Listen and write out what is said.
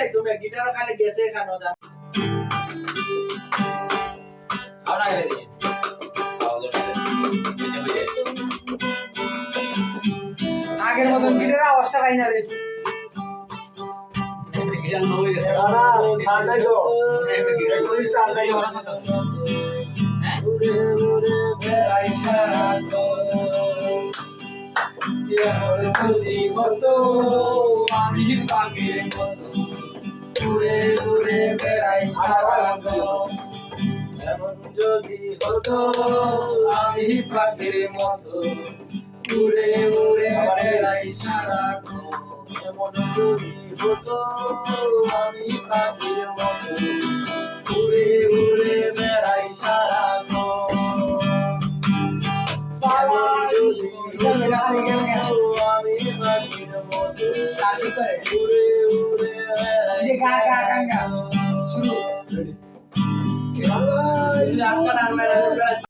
নাই তুমি গিটার খালি গেছে খানো দা ahora que le dije আগের মতন গিটারের আওয়াজটা পাই না রে gitaran no hoy gese না ঠান্ডাই তো একটু ঠান্ডাই ahora santa উড়ে উড়ে বেড়াই সারাক্ষণ কেমন যদি হতো আমি পাখির মতো উড়ে উড়ে বেড়াই সারাক্ষণ এমন যদি হতো আমি পাখির মতো উড়ে উড়ে বেড়াই সারাক্ষণ এমন যদি হতো আমি পাখির মতো উড়ে উড়ে বেড়াই সারাক্ষণ এমন যদি হতো আমি পাখির মতো উড়ে উড়ে বেড়াই সারাক্ষণ শুরু আপনার